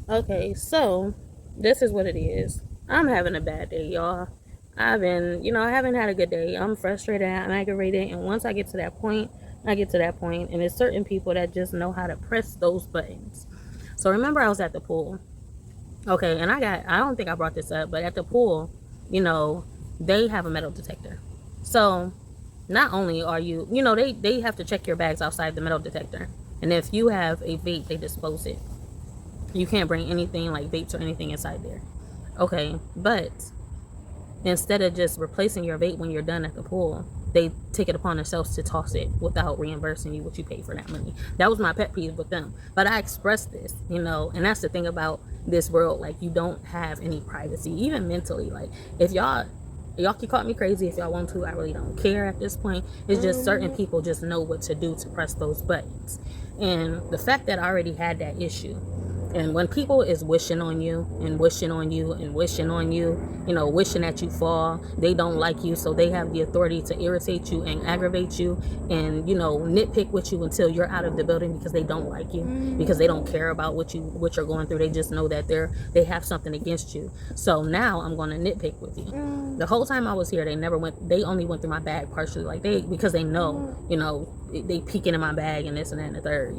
Okay, so this is what it is. I'm having a bad day, y'all. I haven't had a good day. I'm frustrated, I'm aggravated, and once I get to that point, I get to that point, and there's certain people that just know how to press those buttons. So remember, I was at the pool. Okay, and I don't think I brought this up, but at the pool, they have a metal detector. So not only are you, they have to check your bags outside the metal detector. And if you have a vape, they dispose it. You can't bring anything like vapes or anything inside there. Okay, but instead of just replacing your vape when you're done at the pool, they take it upon themselves to toss it without reimbursing you what you paid for that money. That was my pet peeve with them. But I expressed this, and that's the thing about this world. Like, you don't have any privacy, even mentally. Like, if y'all can call me crazy if y'all want to. I really don't care at this point. It's just certain people just know what to do to press those buttons. And the fact that I already had that issue, and when people is wishing on you and wishing on you and wishing on you, wishing that you fall, they don't like you, so they have the authority to irritate you and aggravate you and, nitpick with you until you're out of the building because they don't like you, because they don't care about what you're going through. They just know that they have something against you. So now I'm going to nitpick with you. The whole time I was here, they only went through my bag partially, because they know, they peeking in my bag and this and that and the third,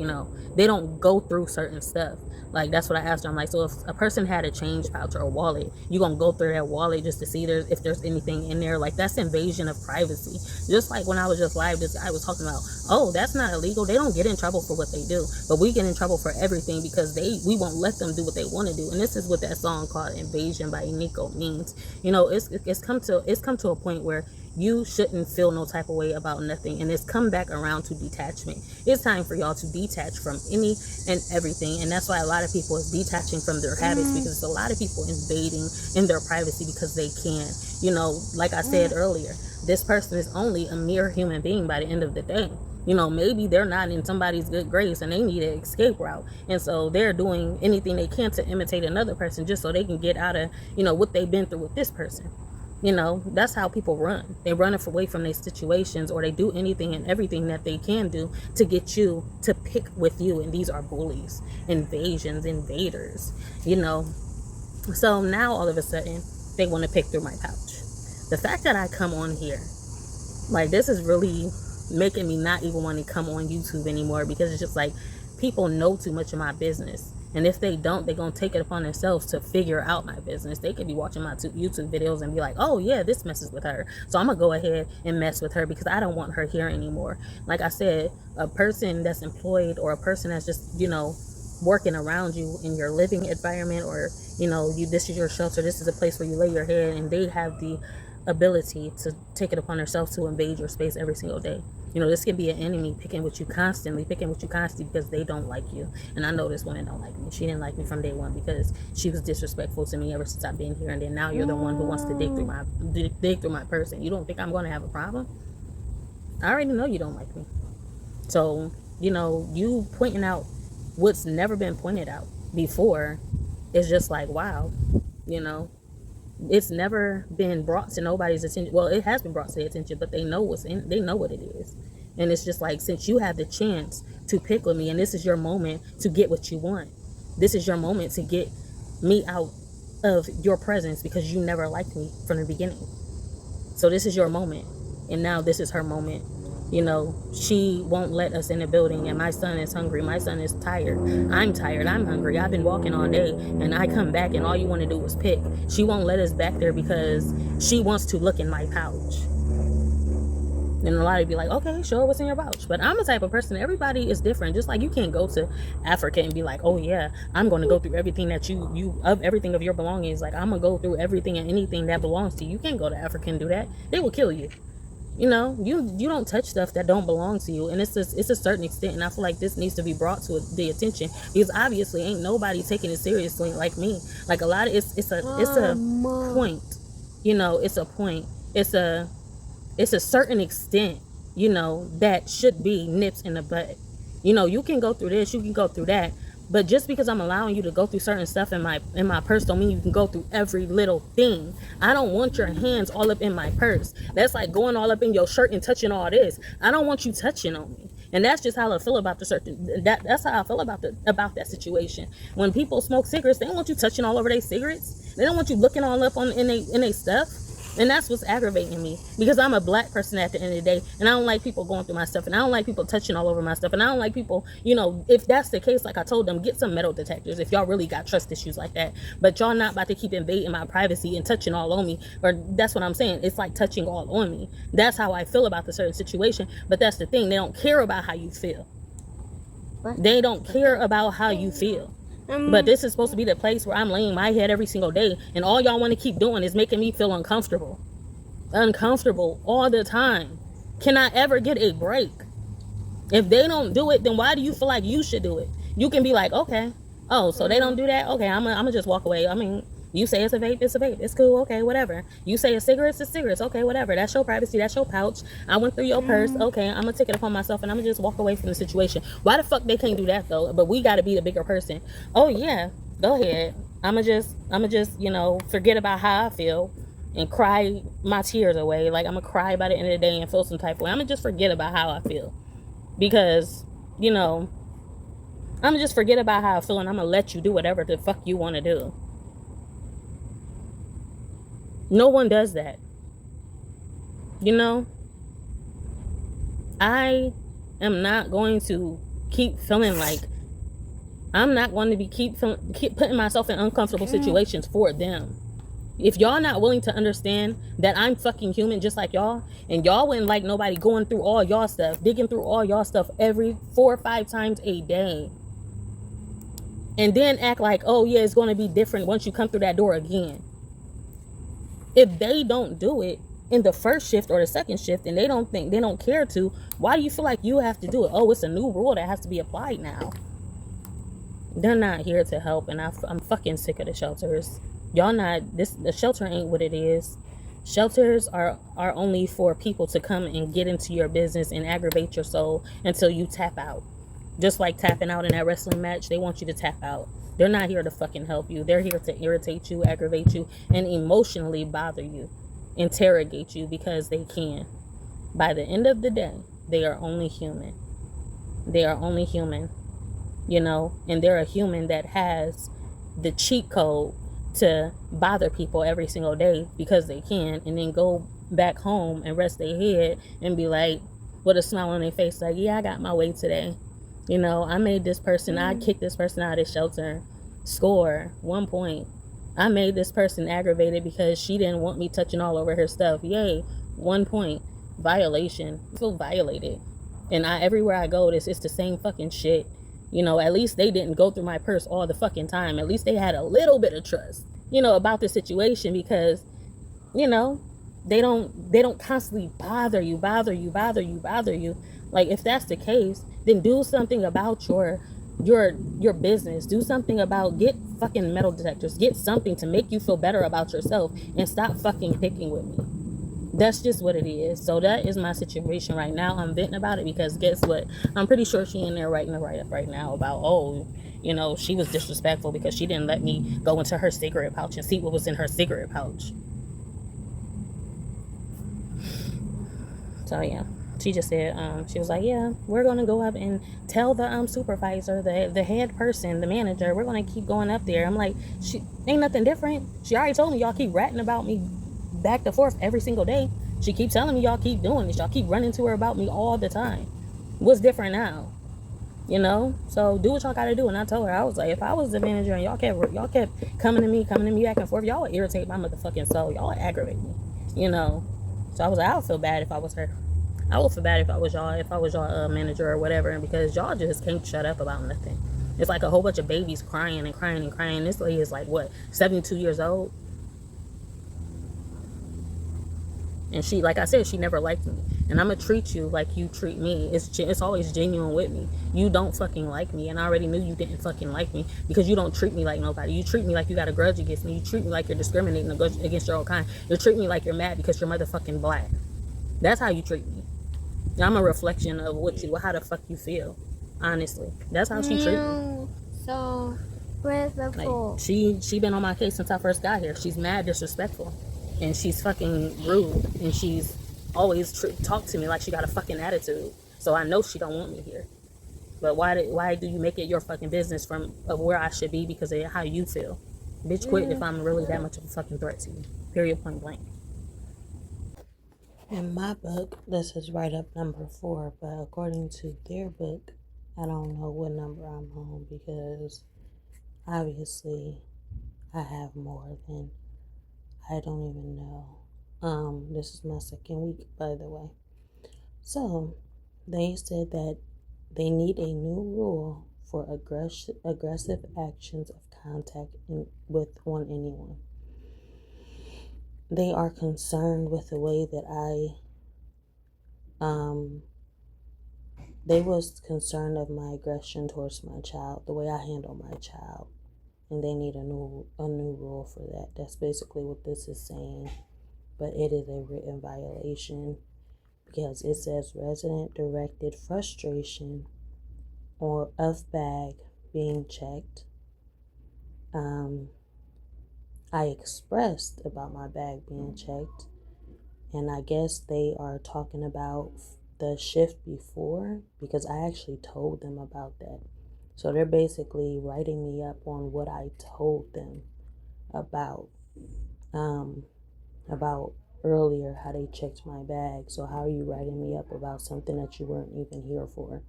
they don't go through certain stuff. Like, that's what I asked her. I'm like, so if a person had a change pouch or a wallet, you gonna go through that wallet just to see if there's anything in there? Like, that's invasion of privacy. Just like when I was just live, this guy was talking about, oh, that's not illegal. They don't get in trouble for what they do, but we get in trouble for everything because we won't let them do what they want to do. And this is what that song called "Invasion" by Nico means. It's come to a point where you shouldn't feel no type of way about nothing, and it's come back around to detachment. It's time for y'all to detach from any and everything, and that's why a lot of people is detaching from their habits, because it's a lot of people invading in their privacy because they can. Like I said earlier, this person is only a mere human being by the end of the day. Maybe they're not in somebody's good grace and they need an escape route, and so they're doing anything they can to imitate another person just so they can get out of what they've been through with this person. That's how people run. They run away from their situations, or they do anything and everything that they can do to get you to pick with you. And these are bullies, invaders. So now all of a sudden they want to pick through my pouch. The fact that I come on here, like, this is really making me not even want to come on YouTube anymore, because it's just like, people know too much of my business. And if they don't, they're going to take it upon themselves to figure out my business. They could be watching my YouTube videos and be like, oh yeah, this messes with her, so I'm going to go ahead and mess with her because I don't want her here anymore. Like I said, a person that's employed, or a person that's just, working around you in your living environment, or, this is your shelter, this is a place where you lay your head, and they have the ability to take it upon themselves to invade your space every single day. This can be an enemy picking with you constantly because they don't like you. And I know this woman don't like me. She didn't like me from day one because she was disrespectful to me ever since I've been here. And then now you're the one who wants to dig through my person. You don't think I'm going to have a problem? I already know you don't like me. So, you pointing out what's never been pointed out before is just like, wow. It's never been brought to nobody's attention. Well, it has been brought to their attention, but they know what it is. And it's just like, since you have the chance to pick with me, and this is your moment to get what you want, this is your moment to get me out of your presence, because you never liked me from the beginning. So this is your moment, and now this is her moment. She won't let us in the building, and my son is hungry. My son is tired. I'm tired. I'm hungry. I've been walking all day, and I come back, and all you want to do is pick. She won't let us back there because she wants to look in my pouch. And a lot of you be like, okay, show her what's in your pouch. But I'm the type of person, everybody is different. Just like you can't go to Africa and be like, oh yeah, I'm going to go through everything that everything of your belongings. Like, I'm going to go through everything and anything that belongs to you. You can't go to Africa and do that. They will kill you. You don't touch stuff that don't belong to you. And it's a certain extent, and I feel like this needs to be brought to the attention, because obviously ain't nobody taking it seriously like me. Like, a lot of it's a point. It's a point. It's a certain extent, that should be nips in the butt. You can go through this, you can go through that, but just because I'm allowing you to go through certain stuff in my purse don't mean you can go through every little thing. I don't want your hands all up in my purse. That's like going all up in your shirt and touching all this. I don't want you touching on me. And that's just how I feel about that's how I feel about that situation. When people smoke cigarettes, they don't want you touching all over their cigarettes. They don't want you looking all up in their stuff. And that's what's aggravating me, because I'm a black person at the end of the day, and I don't like people going through my stuff, and I don't like people touching all over my stuff, and I don't like people, if that's the case, like I told them, get some metal detectors if y'all really got trust issues like that. But y'all not about to keep invading my privacy and touching all on me, or that's what I'm saying. It's like touching all on me. That's how I feel about the certain situation. But that's the thing, they don't care about how you feel. They don't care about how you feel. But this is supposed to be the place where I'm laying my head every single day, and all y'all want to keep doing is making me feel uncomfortable all the time. Can I ever get a break? If they don't do it, then why do you feel like you should do it? You can be like, okay, oh, so they don't do that, okay, I'm gonna just walk away. I mean, you say it's a vape, it's cool, okay, whatever. You say it's cigarettes, okay, whatever. That's your privacy, that's your pouch. I went through your purse, okay, I'm gonna take it upon myself, and I'm gonna just walk away from the situation. Why the fuck they can't do that though? But we gotta be the bigger person. Oh yeah, go ahead. I'ma just forget about how I feel and cry my tears away. Like, I'm gonna cry by the end of the day and feel some type of way. I'm gonna just forget about how I feel, because I'm gonna just forget about how I feel, and I'm gonna let you do whatever the fuck you want to do. No one does that. I am not going to keep feeling like I'm not going to keep putting myself in uncomfortable situations for them. If y'all not willing to understand that I'm fucking human just like y'all, and y'all wouldn't like nobody going through all y'all stuff, digging through all y'all stuff every 4 or 5 times a day, and then act like, oh yeah, it's going to be different once you come through that door again. If they don't do it in the first shift or the second shift, and they don't care to, why do you feel like you have to do it? Oh, it's a new rule that has to be applied now. They're not here to help, and I'm fucking sick of the shelters. The shelter ain't what it is. Shelters are only for people to come and get into your business and aggravate your soul until you tap out. Just like tapping out in that wrestling match, they want you to tap out. They're not here to fucking help you. They're here to irritate you, aggravate you, and emotionally bother you, interrogate you, because they can. By the end of the day, they are only human. They are only human, and they're a human that has the cheat code to bother people every single day because they can, and then go back home and rest their head and be like, with a smile on their face, like, yeah, I got my way today. I made this person, I kicked this person out of the shelter. Score, 1 point. I made this person aggravated because she didn't want me touching all over her stuff. Yay, 1 point. Violation. I feel violated. And everywhere I go, it's the same fucking shit. At least they didn't go through my purse all the fucking time. At least they had a little bit of trust, about the situation, because, they don't constantly bother you. Like, if that's the case, then do something about your business. Do something about, get fucking metal detectors. Get something to make you feel better about yourself, and stop fucking picking with me. That's just what it is. So that is my situation right now. I'm venting about it because guess what? I'm pretty sure she in there writing a write-up right now about, she was disrespectful because she didn't let me go into her cigarette pouch and see what was in her cigarette pouch. So yeah, she just said, she was like, yeah, we're going to go up and tell the supervisor, the head person, the manager, we're going to keep going up there. I'm like, she ain't nothing different. She already told me y'all keep ratting about me back and forth every single day. She keep telling me y'all keep doing this. Y'all keep running to her about me all the time. What's different now? So do what y'all gotta do. And I told her, I was like, if I was the manager and y'all kept coming to me back and forth, y'all would irritate my motherfucking soul. Y'all would aggravate me. So I was like, I would feel bad if I was her. I would feel bad if I was y'all manager or whatever, and because y'all just can't shut up about nothing. It's like a whole bunch of babies crying and crying and crying. This lady is like, what, 72 years old? And she, like I said, she never liked me. And I'm going to treat you like you treat me. It's always genuine with me. You don't fucking like me. And I already knew you didn't fucking like me because you don't treat me like nobody. You treat me like you got a grudge against me. You treat me like you're discriminating against your own kind. You treat me like you're mad because you're motherfucking black. That's how you treat me. I'm a reflection of how the fuck you feel. Honestly. That's how she treats me. So, where's the like, she been on my case since I first got here. She's mad disrespectful. And she's fucking rude. And she's always talked to me like she got a fucking attitude. So I know she don't want me here. But why do you make it your fucking business of where I should be because of how you feel? Bitch, quit if I'm really that much of a fucking threat to you. Period, point blank. In my book, this is write up number 4, but according to their book, I don't know what number I'm on because obviously I have more than I don't even know. This is my second week, by the way. So, they said that they need a new rule for aggressive actions of contact with anyone. They are concerned with the way that they was concerned of my aggression towards my child, the way I handle my child, and they need a new rule for that. That's basically what this is saying, but it is a written violation because it says resident directed frustration or of bag being checked. I expressed about my bag being checked, and I guess they are talking about the shift before because I actually told them about that. So they're basically writing me up on what I told them about earlier, how they checked my bag. So how are you writing me up about something that you weren't even here for?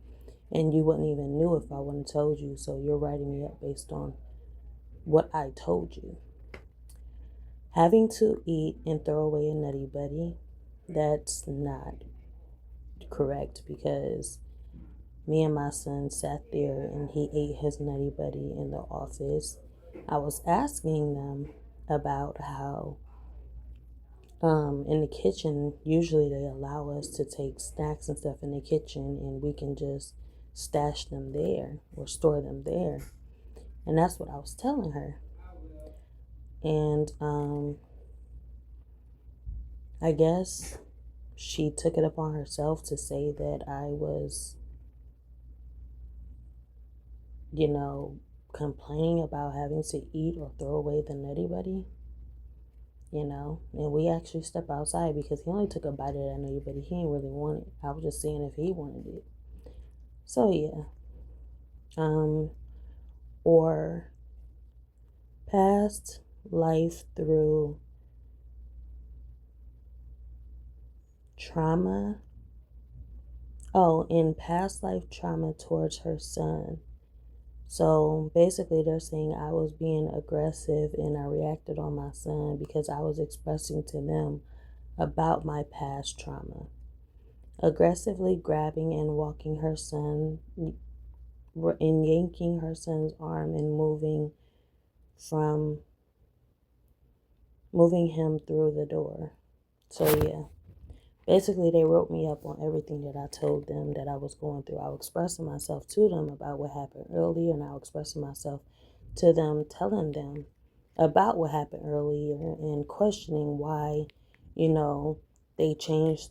And you wouldn't even knew if I wouldn't told you. So you're writing me up based on what I told you. Having to eat and throw away a nutty buddy, that's not correct because me and my son sat there and he ate his nutty buddy in the office. I was asking them about how in the kitchen, usually they allow us to take snacks and stuff in the kitchen and we can just stash them there or store them there. And that's what I was telling her. And I guess she took it upon herself to say that I was, complaining about having to eat or throw away the nutty buddy. And we actually stepped outside because he only took a bite of that nutty buddy. He didn't really want it. I was just seeing if he wanted it. So yeah. Or past life through trauma. In past life trauma towards her son. So basically they're saying I was being aggressive and I reacted on my son because I was expressing to them about my past trauma. Aggressively grabbing and walking her son and yanking her son's arm and moving him through the door. So yeah. Basically, they wrote me up on everything that I told them that I was going through. I was expressing myself to them about what happened earlier, and I was expressing myself to them, telling them about what happened earlier and questioning why, they changed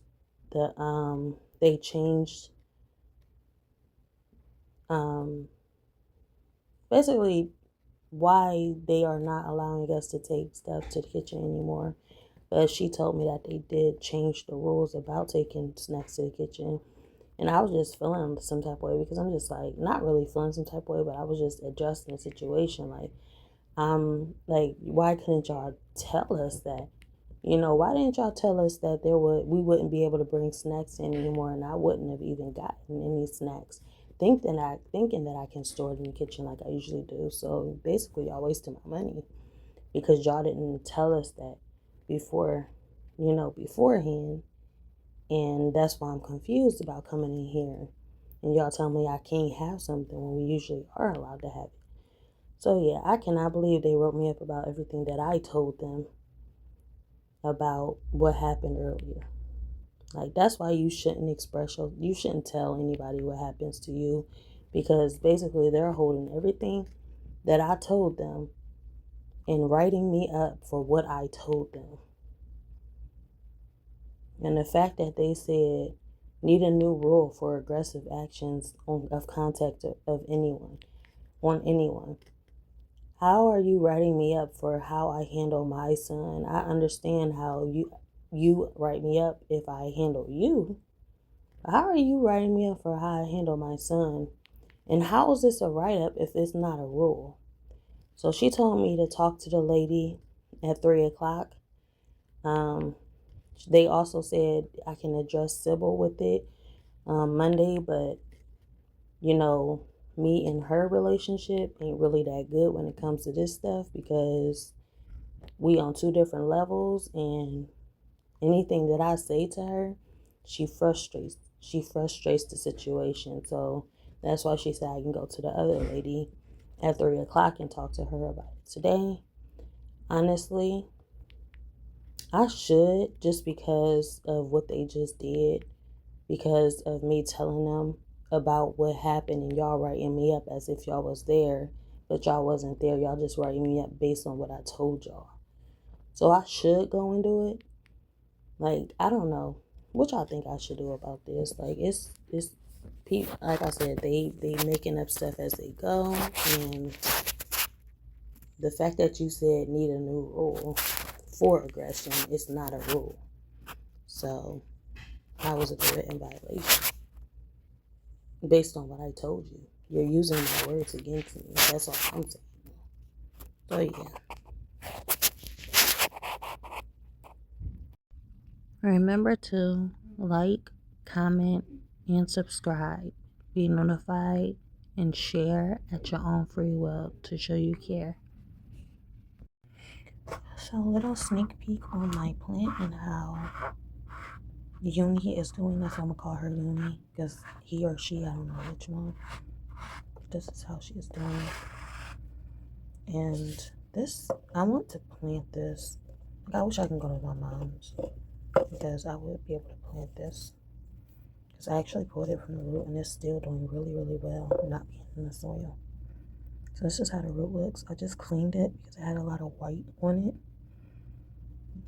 basically why they are not allowing us to take stuff to the kitchen anymore. But she told me that they did change the rules about taking snacks to the kitchen. And I was just feeling some type of way because I'm just like, not really feeling some type of way, but I was just adjusting the situation. Like, why couldn't y'all tell us that? Why didn't y'all tell us that we wouldn't be able to bring snacks in anymore and I wouldn't have even gotten any snacks? Thinking that I can store it in the kitchen like I usually do. So basically y'all wasted my money because y'all didn't tell us that beforehand. And that's why I'm confused about coming in here and y'all tell me I can't have something when we usually are allowed to have it. So yeah, I cannot believe they wrote me up about everything that I told them about what happened earlier. Like, that's why you shouldn't you shouldn't tell anybody what happens to you, because basically they're holding everything that I told them and writing me up for what I told them. And the fact that they said need a new rule for aggressive actions of contact of anyone, on anyone. How are you writing me up for how I handle my son? I understand how you write me up if I handle you, How are you writing me up for how I handle my son? And how is this a write-up if it's not a rule? So she told me to talk to the lady at 3 o'clock. They also said I can address Sybil with it Monday, but you know, me and her relationship ain't really that good when it comes to this stuff because we on two different levels, and anything that I say to her, she frustrates the situation. So that's why she said I can go to the other lady at 3 o'clock and talk to her about it today. Honestly, I should, just because of what they just did, because of me telling them about what happened and y'all writing me up as if y'all was there, but y'all wasn't there. Y'all just writing me up based on what I told y'all. So I should go and do it. Like, I don't know what y'all think I should do about this. Like, it's people, like I said, they making up stuff as they go, and the fact that you said need a new rule for aggression, it's not a rule. So I was a bit in violation based on what I told you. You're using my words against me. That's all I'm saying. So yeah. Remember to like, comment, and subscribe. Be notified and share at your own free will to show you care. So a little sneak peek on my plant and how Uni is doing this. I'm gonna call her Uni because he or she, I don't know which one. This is how she is doing. And this, I want to plant this. I wish I can go to my mom's because I would be able to plant this. Because I actually pulled it from the root and it's still doing really, really well, not being in the soil. So this is how the root looks. I just cleaned it because it had a lot of white on it.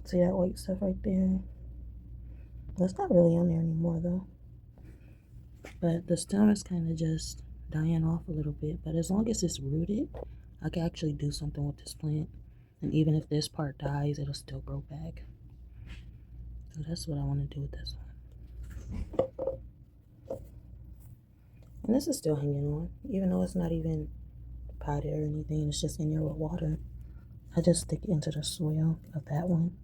See that white stuff right there? It's not really on there anymore though. But the stem is kind of just dying off a little bit. But as long as it's rooted, I can actually do something with this plant. And even if this part dies, it'll still grow back. So that's what I want to do with this one. And this is still hanging on, even though it's not even potted or anything. It's just in there with water. I just stick it into the soil of that one.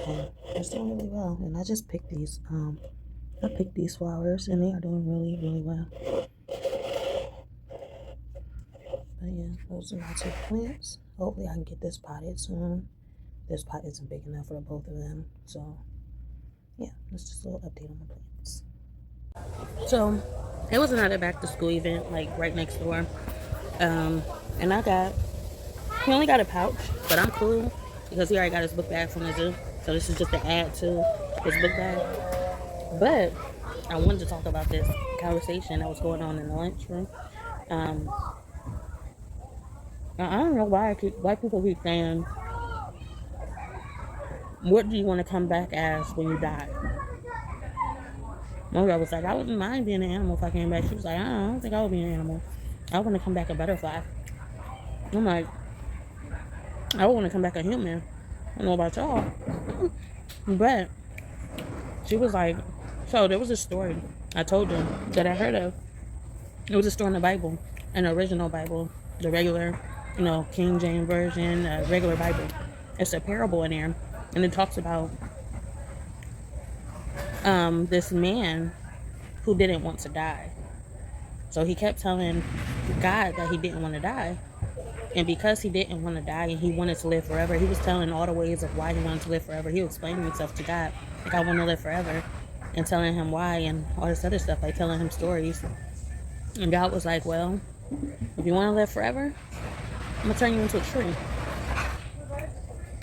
And it's doing really well. And I just picked these. I picked these flowers, and they are doing really, really well. But yeah, those are my two plants. Hopefully, I can get this potted soon. This pot isn't big enough for both of them, so yeah, that's just a little update on the plants. So it was another back to school event, like right next door. And he only got a pouch, but I'm cool because he already got his book bag from the zoo. So this is just to add to his book bag. But I wanted to talk about this conversation that was going on in the lunchroom. I don't know why people keep saying, "What do you want to come back as when you die?" My girl was like, "I wouldn't mind being an animal if I came back." She was like, "I don't think I would be an animal. I want to come back a butterfly." I'm like, "I would want to come back a human. I don't know about y'all." But she was like, so there was a story I told you that I heard of. It was a story in the Bible, an original Bible, the regular, King James Version, regular Bible. It's a parable in there, and it talks about this man who didn't want to die. So he kept telling God that he didn't want to die. And because he didn't want to die and he wanted to live forever, he was telling all the ways of why he wanted to live forever. He was explaining himself to God, like, I want to live forever, and telling him why and all this other stuff, like telling him stories. And God was like, well, if you want to live forever, I'm going to turn you into a tree.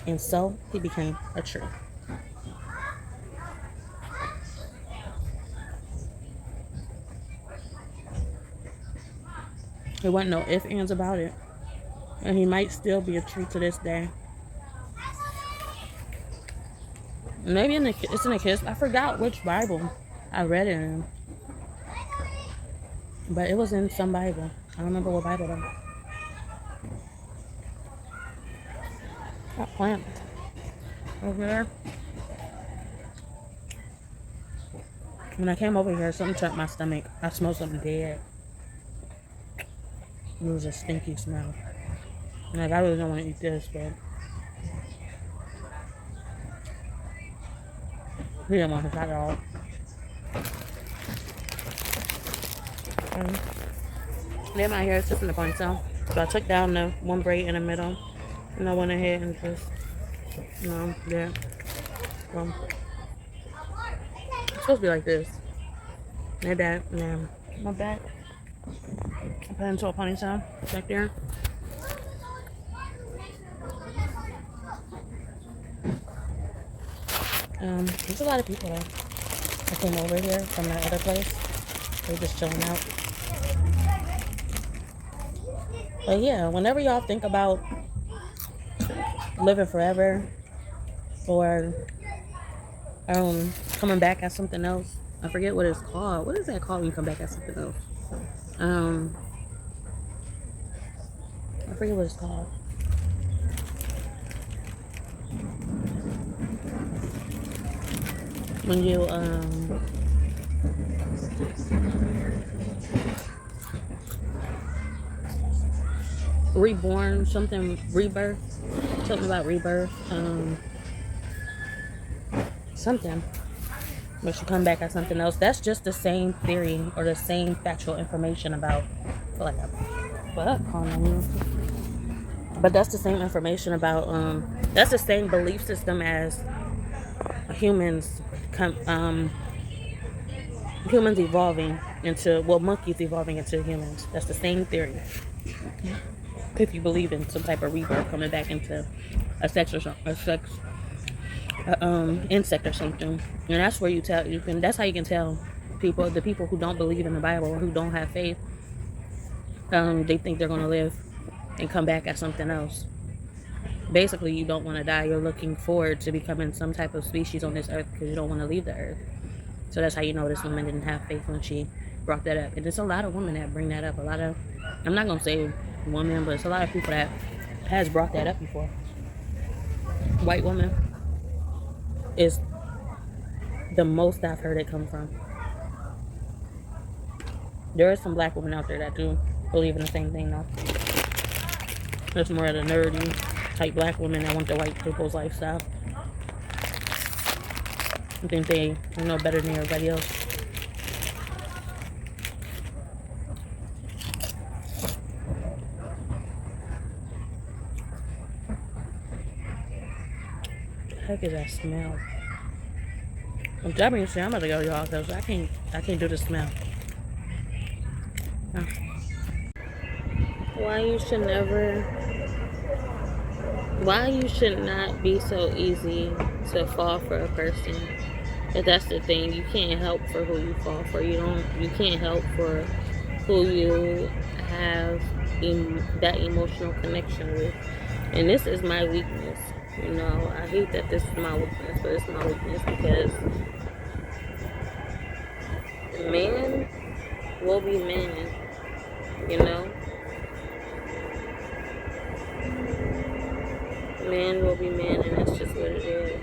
And so he became a tree. There wasn't no ifs, ands about it. And he might still be a tree to this day. Maybe it's in a kiss. I forgot which Bible I read it in. But it was in some Bible. I don't remember what Bible though. That plant over there. When I came over here, something turned my stomach. I smelled something dead. It was a stinky smell. Like, I really don't want to eat this, but he didn't want to try it all. Then my hair is just in the ponytail. So I took down the one braid in the middle. And I went ahead and just, yeah. It's supposed to be like this. Like that. Yeah. My back. I put it into a ponytail back there. There's a lot of people though. I came over here from that other place. They're just chilling out. But yeah, whenever y'all think about living forever or coming back as something else, I forget what it's called. What is that called when you come back as something else? I forget what it's called. When you reborn, something, rebirth, something about rebirth, something, but you come back as something else. That's just the same theory or the same factual information about, I feel like but that's the same information about, that's the same belief system as humans humans evolving into, monkeys evolving into humans. That's the same theory. If you believe in some type of rebirth, coming back into insect or something, and that's where that's how you can tell the people who don't believe in the Bible or who don't have faith. They think they're gonna live and come back as something else. Basically, you don't want to die. You're looking forward to becoming some type of species on this earth because you don't want to leave the earth. So that's how you know this woman didn't have faith when she brought that up. And there's a lot of women that bring that up. I'm not going to say women, but it's a lot of people that has brought that up before. White woman is the most I've heard it come from. There are some black women out there that do believe in the same thing though. There's more of the nerdy type black women that want the white people's lifestyle. I think they know better than everybody else. What the heck is that smell? I'm dropping shit. I'm about to go, y'all, because I can't do the smell. Why you should not be so easy to fall for a person. But that's the thing. You can't help for who you fall for. You can't help for who you have that emotional connection with. And this is my weakness. I hate that this is my weakness, but it's my weakness because man will be man, Man will be man, and that's just what it is.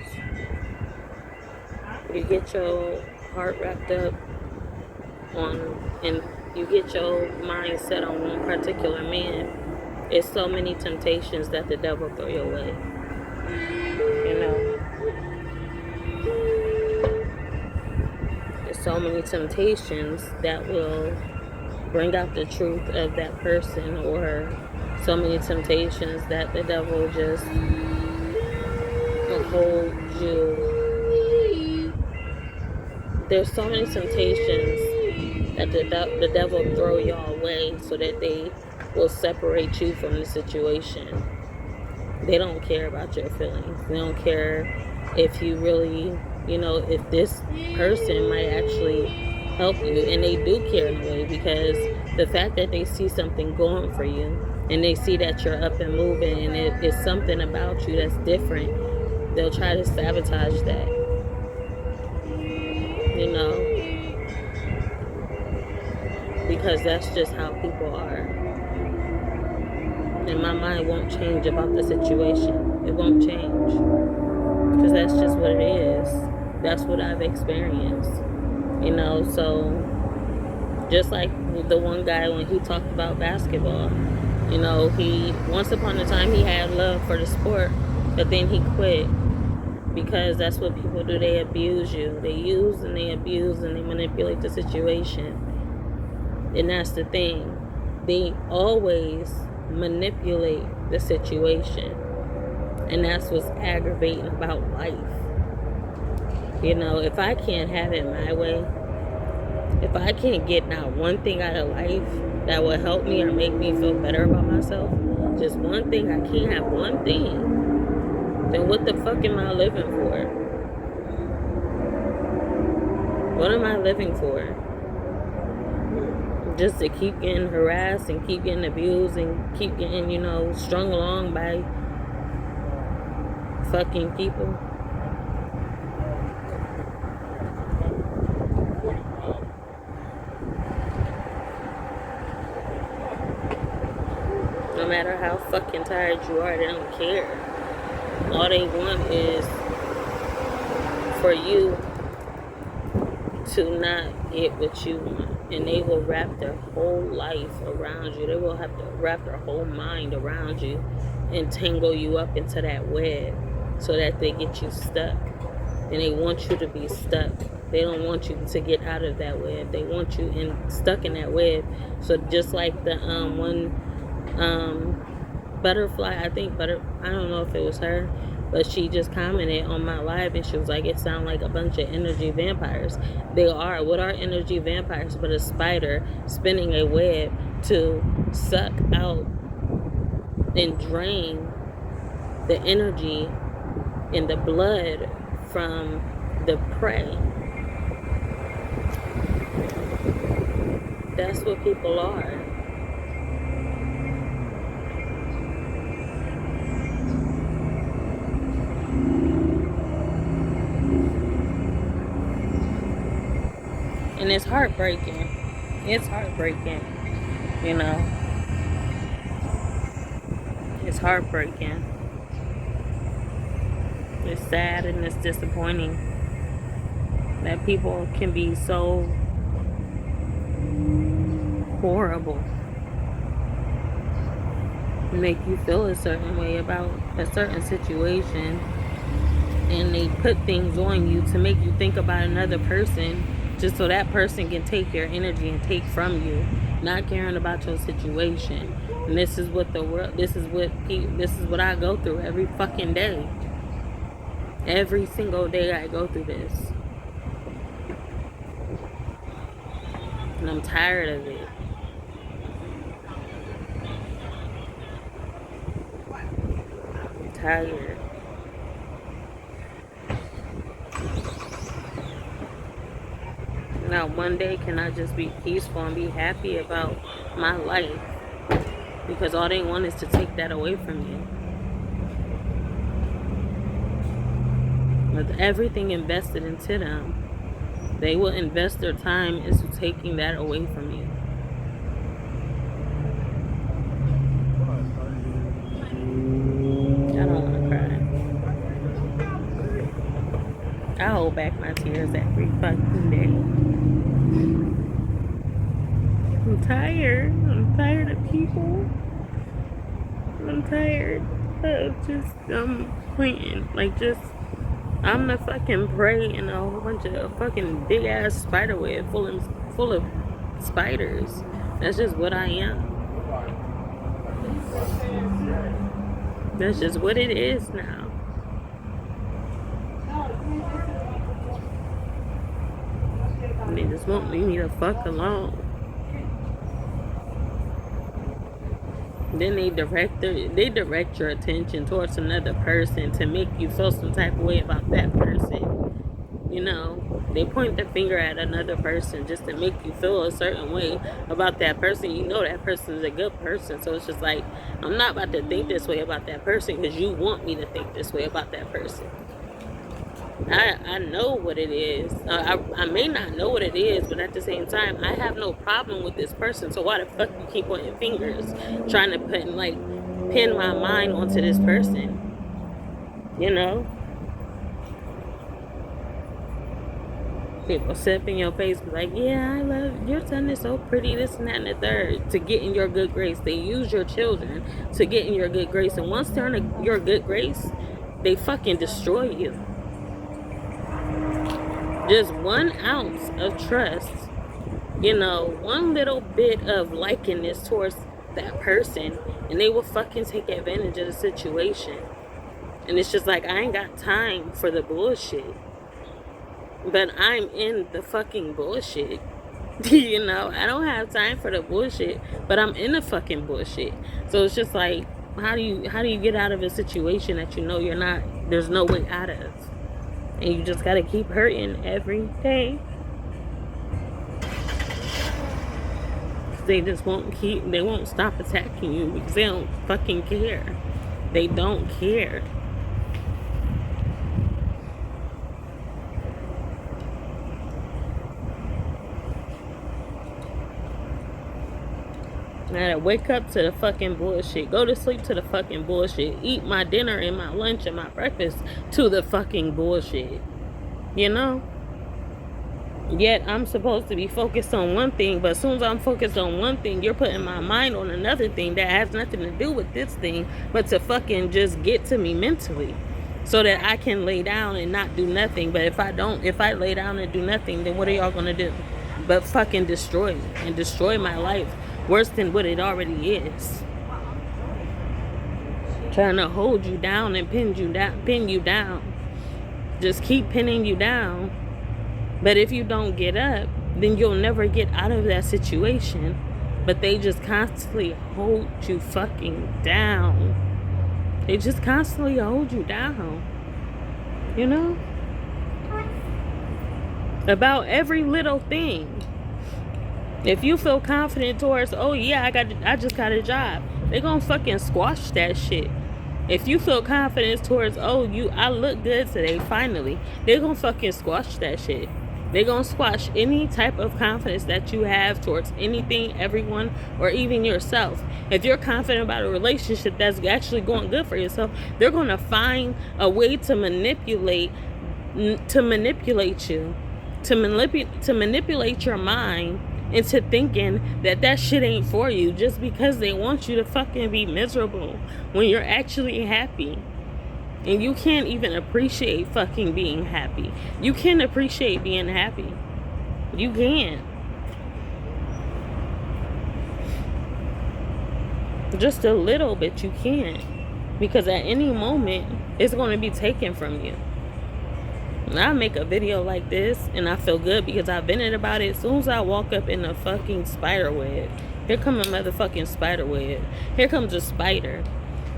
You get your heart wrapped up and you get your mind set on one particular man. It's so many temptations that the devil throw your way. There's so many temptations that will bring out the truth of that person, or so many temptations that the devil just will hold you. There's so many temptations that the devil throw y'all away so that they will separate you from the situation. They don't care about your feelings. They don't care if you really, if this person might actually help you. And they do care in a way, because the fact that they see something going for you and they see that you're up and moving and it's something about you that's different, they'll try to sabotage that. Because that's just how people are. And my mind won't change about the situation. It won't change. Because that's just what it is. That's what I've experienced. You know, so just like the one guy when he talked about basketball, you know, he once upon a time he had love for the sport, but then he quit because that's what people do. They abuse you. They use and they abuse and they manipulate the situation. And that's the thing. They always manipulate the situation. And that's what's aggravating about life. You know, if I can't have it my way, if I can't get not one thing out of life that will help me or make me feel better about myself, just one thing, I can't have one thing, then what the fuck am I living for? What am I living for? Just to keep getting harassed and keep getting abused and keep getting, you know, strung along by fucking people? No matter how fucking tired you are, they don't care. All they want is for you to not get what you want. And they will wrap their whole life around you. They will have to wrap their whole mind around you and tangle you up into that web so that they get you stuck. And they want you to be stuck. They don't want you to get out of that web. They want you stuck in that web. So just like the one butterfly, I don't know if it was her, but she just commented on my live and she was like, it sounds like a bunch of energy vampires. They are. What are energy vampires but a spider spinning a web to suck out and drain the energy and the blood from the prey? That's what people are. And it's heartbreaking. It's heartbreaking, you know. It's heartbreaking. It's sad and it's disappointing that people can be so horrible, make you feel a certain way about a certain situation, and they put things on you to make you think about another person just so that person can take your energy and take from you, not caring about your situation. And this is what this is what I go through every fucking day. Every single day I go through this. And I'm tired of it. I'm tired. Now, one day, can I just be peaceful and be happy about my life? Because all they want is to take that away from you. With everything invested into them, they will invest their time into taking that away from you. I don't want to cry. I hold back my tears every fucking day. I'm tired. I'm tired of people. I'm tired of just pointing. I'm the fucking prey in a whole bunch of fucking big ass spider web full of spiders. That's just what I am. That's just what it is now. They just won't leave me the fuck alone. Then they direct your attention towards another person to make you feel some type of way about that person. You know, they point the finger at another person just to make you feel a certain way about that person. You know that person is a good person, so it's just like, I'm not about to think this way about that person because you want me to think this way about that person. I know what it is. I may not know what it is, but at the same time, I have no problem with this person. So why the fuck you keep pointing fingers, trying to pin my mind onto this person? You know? People sit in your face, be like, yeah, I love your son is so pretty, this and that and the third, to get in your good grace. They use your children to get in your good grace, and once they're in your good grace, they fucking destroy you. Just 1 ounce of trust, you know, one little bit of likeness towards that person, and they will fucking take advantage of the situation. And it's just like, I ain't got time for the bullshit, but I'm in the fucking bullshit. You know, I don't have time for the bullshit, but I'm in the fucking bullshit. So it's just like, how do you get out of a situation that you know there's no way out of, and you just gotta keep hurting every day? They just they won't stop attacking you because they don't fucking care. They don't care. I gotta wake up to the fucking bullshit, go to sleep to the fucking bullshit, eat my dinner and my lunch and my breakfast to the fucking bullshit, you know? Yet I'm supposed to be focused on one thing, but as soon as I'm focused on one thing, you're putting my mind on another thing that has nothing to do with this thing, but to fucking just get to me mentally, so that I can lay down and not do nothing. But if I lay down and do nothing, then what are y'all gonna do but fucking destroy me and destroy my life worse than what it already is? Trying to hold you down and pin you down, just keep pinning you down. But if you don't get up, then you'll never get out of that situation. But they just constantly hold you fucking down. They just constantly hold you down, you know? About every little thing. If you feel confident towards, oh yeah, I just got a job, they gonna fucking squash that shit. If you feel confidence towards, oh, I look good today, finally, they gonna fucking squash that shit. They gonna squash any type of confidence that you have towards anything, everyone, or even yourself. If you're confident about a relationship that's actually going good for yourself, they're gonna find a way to manipulate you, to manipulate your mind into thinking that shit ain't for you, just because they want you to fucking be miserable when you're actually happy. And you can't even appreciate fucking being happy. You can't appreciate being happy. You can't. Just a little bit you can't. Because at any moment, it's going to be taken from you. And I make a video like this, and I feel good because I've been about it. As soon as I walk up in a fucking spider web, here comes a motherfucking spider web. Here comes a spider,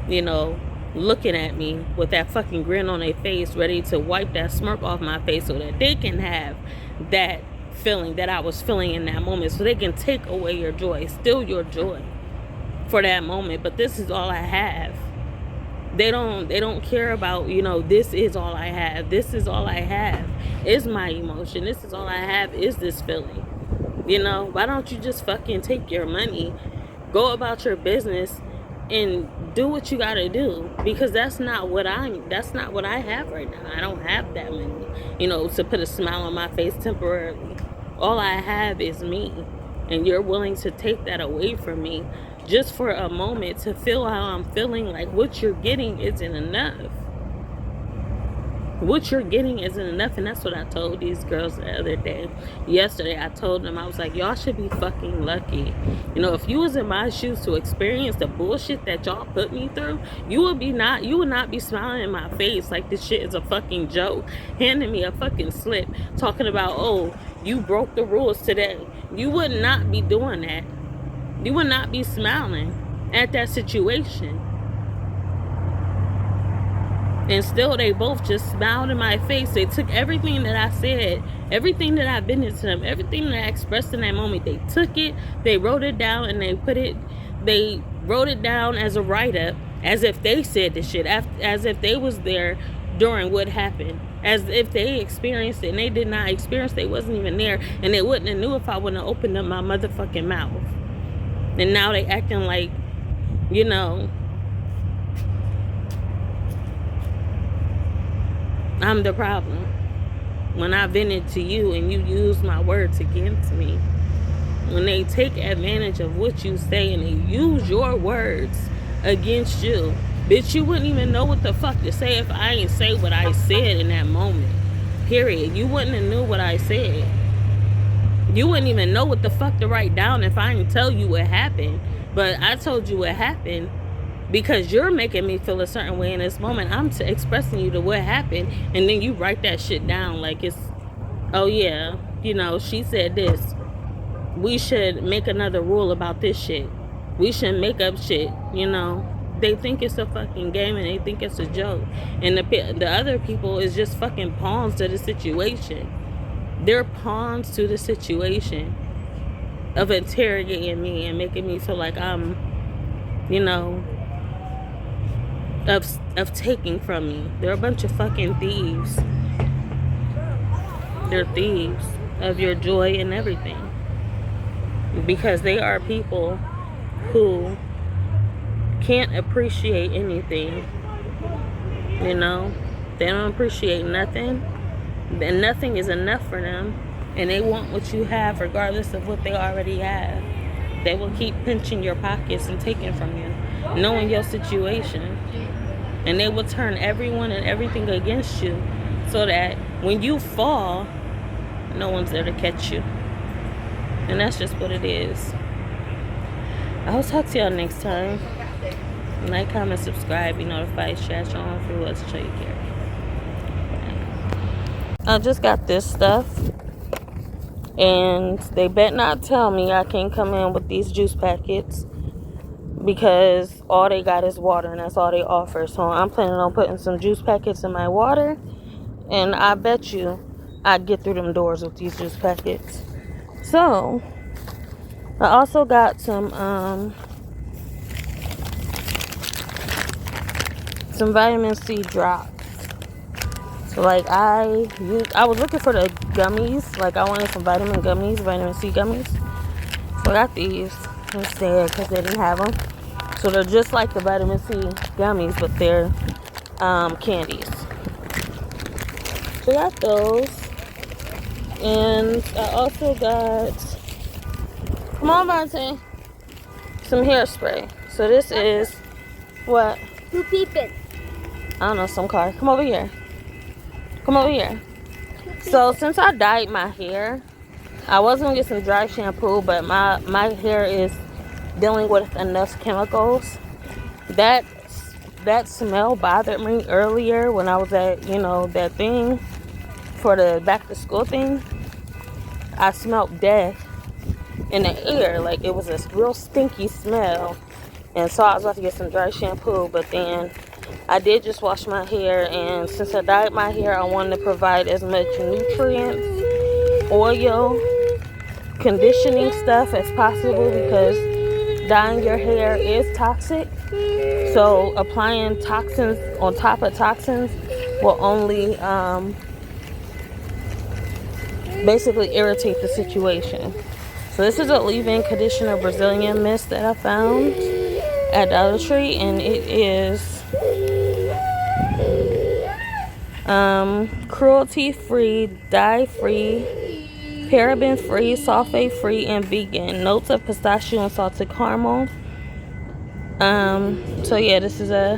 you know, looking at me with that fucking grin on their face, ready to wipe that smirk off my face so that they can have that feeling that I was feeling in that moment, so they can take away your joy, steal your joy for that moment. But this is all I have. They don't care about, you know, this is all I have. This is all I have is my emotion. This is all I have is this feeling. You know, why don't you just fucking take your money, go about your business, and do what you gotta do? Because that's not what I have right now. I don't have that many, you know, to put a smile on my face temporarily. All I have is me, and you're willing to take that away from me just for a moment to feel how I'm feeling. Like, what you're getting isn't enough. What you're getting isn't enough. And that's what I told these girls the other day. Yesterday, I told them, I was like, y'all should be fucking lucky. You know, if you was in my shoes to experience the bullshit that y'all put me through, you would not be smiling in my face like this shit is a fucking joke, handing me a fucking slip, talking about, oh, you broke the rules today. You would not be doing that. You would not be smiling at that situation. And still, they both just smiled in my face. They took everything that I said, everything that I've been into them, everything that I expressed in that moment. They took it, they wrote it down, and they wrote it down as a write-up, as if they said the shit, as if they was there during what happened, as if they experienced it, and they did not experience it. They wasn't even there, and they wouldn't have knew if I wouldn't have opened up my motherfucking mouth. And now they acting like, you know, I'm the problem. when I vented to you and you used my words against me. When they take advantage of what you say and they use your words against you, bitch, you wouldn't even know what the fuck to say if I ain't say what I said in that moment. Period. You wouldn't have knew what I said. You wouldn't even know what the fuck to write down if I didn't tell you what happened. But I told you what happened because you're making me feel a certain way in this moment. I'm expressing you to what happened, and then you write that shit down like it's, oh yeah, you know, she said this. We should make another rule about this shit. We shouldn't make up shit, you know. They think it's a fucking game and they think it's a joke. And the other people is just fucking pawns to the situation. They're pawns to the situation of interrogating me and making me feel like I'm, you know, of taking from me. They're a bunch of fucking thieves. They're thieves of your joy and everything. Because they are people who can't appreciate anything. You know, they don't appreciate nothing. And nothing is enough for them. And they want what you have regardless of what they already have. They will keep pinching your pockets and taking from you, knowing your situation. And they will turn everyone and everything against you so that when you fall, no one's there to catch you. And that's just what it is. I'll talk to y'all next time. Like, comment, subscribe, be notified, share on for what's show you care. I just got this stuff, and they bet not tell me I can't come in with these juice packets because all they got is water and that's all they offer. So I'm planning on putting some juice packets in my water, and I bet you I get through them doors with these juice packets. So I also got some vitamin C drops. So like I was looking for the gummies. Like I wanted some vitamin C gummies. So I got these instead because they didn't have them. So they're just like the vitamin C gummies, but they're candies. So I got those. And I also got, come on, Vontae, some hairspray. So this is what? Who peeping? I don't know, some car. Come over here. Come over here. So since I dyed my hair, I was gonna get some dry shampoo, but my hair is dealing with enough chemicals. That smell bothered me earlier when I was at, you know, that thing for the back to school thing. I smelled death in the air. Like it was a real stinky smell. And so I was about to get some dry shampoo, but then I did just wash my hair, and since I dyed my hair, I wanted to provide as much nutrients, oil, conditioning stuff as possible because dyeing your hair is toxic. So applying toxins on top of toxins will only basically irritate the situation. So this is a leave-in conditioner Brazilian mist that I found at Dollar Tree, and it is cruelty-free, dye-free, paraben-free, sulfate-free, and vegan. Notes of pistachio and salted caramel. So yeah, this is a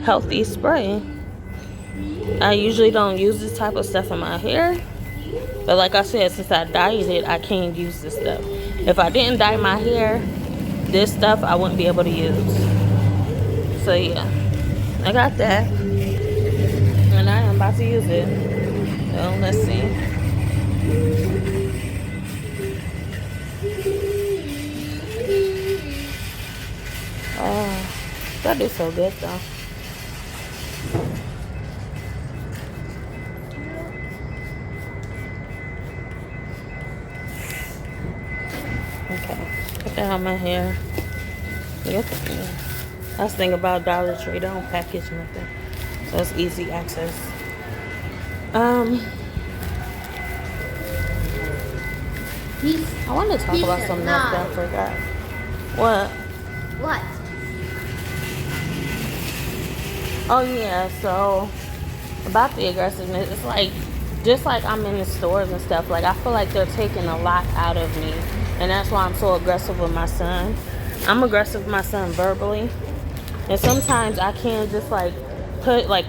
healthy spray. I usually don't use this type of stuff in my hair, but like I said, since I dyed it, I can't use this stuff. If I didn't dye my hair, this stuff I wouldn't be able to use. So yeah, I got that, and I am about to use it. So let's see. Oh, that is so good though. Okay, put that on my hair. That's the thing about Dollar Tree, they don't package nothing, so it's easy access. I want to talk about something else that I forgot. What? What? Oh yeah, so about the aggressiveness, it's like just like I'm in the stores and stuff, like I feel like they're taking a lot out of me, and that's why I'm so aggressive with my son. I'm aggressive with my son verbally, and sometimes I can't just like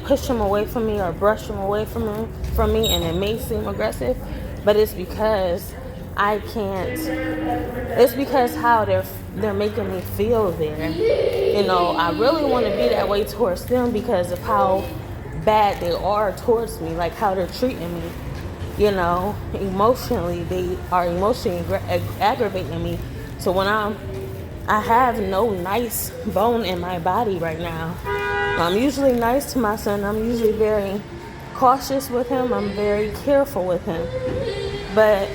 push him away from me or brush him away from me, and it may seem aggressive, but it's because I can't. It's because how they're making me feel there. You know, I really want to be that way towards them because of how bad they are towards me, like how they're treating me. You know, emotionally, they are emotionally aggravating me. So when I have no nice bone in my body right now. I'm usually nice to my son. I'm usually very cautious with him. I'm very careful with him. But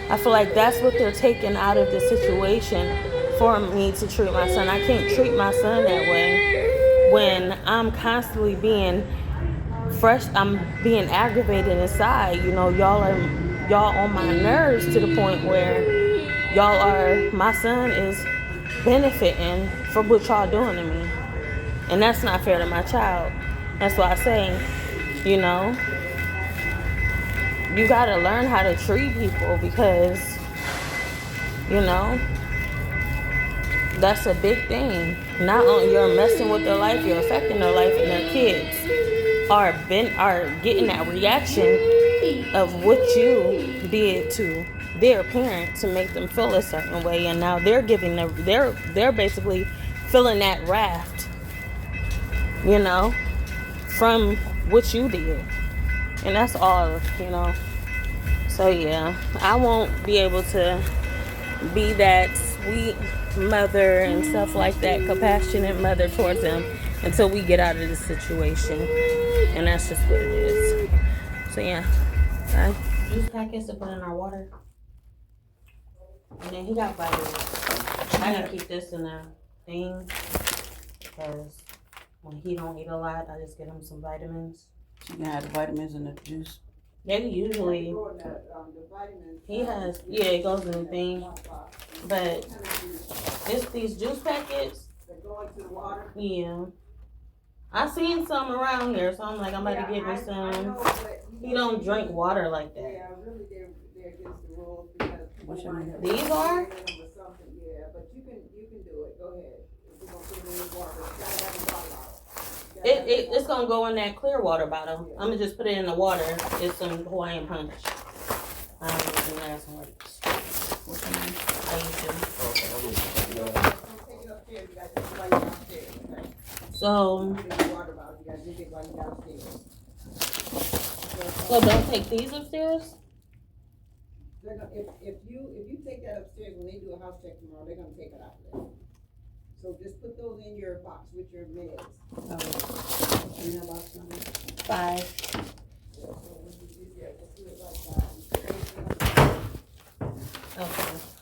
I feel like that's what they're taking out of the situation for me to treat my son. I can't treat my son that way when I'm constantly being fresh. I'm being aggravated inside. You know, y'all on my nerves to the point where my son is benefiting from what y'all doing to me. And that's not fair to my child. That's why I say, you know, you gotta learn how to treat people because, you know, that's a big thing. Not only you're messing with their life, you're affecting their life, and their kids are getting that reaction of what you did to their parent to make them feel a certain way, and now they're they're basically feeling that wrath, you know, from what you did. And that's all, you know. So yeah, I won't be able to be that sweet mother and stuff like that, compassionate mother towards them until we get out of this situation. And that's just what it is. So yeah. Okay. Juice packets to put in our water. And then he got vitamins. I gotta keep this in a thing because when he don't eat a lot, I just get him some vitamins. You can have the vitamins in the juice. They usually, he has, yeah, it goes in the thing, but it's these juice packets, yeah. I seen some around here, so I'm like, I'm about to get me some. He don't drink water like that. Yeah, really, they're against the rules because What's your name? These are? Yeah, but you can do it. Go ahead. If you're gonna put it in the water, you gotta have a bottle out. It's gonna go in that clear water bottle. I'm gonna just put it in the water. It's some Hawaiian punch. I'm using that some words. What's your name? IEsha. Take it upstairs. You gotta just right downstairs. Okay? So, Put it in the water bottle. You gotta drink it right downstairs. so don't take these upstairs? They're gonna, if you take that upstairs when they do a house check tomorrow, they're gonna take it out of there. So just put those in your box with your meds. Oh. In that box number? 5. Yeah, just do it like that. Okay.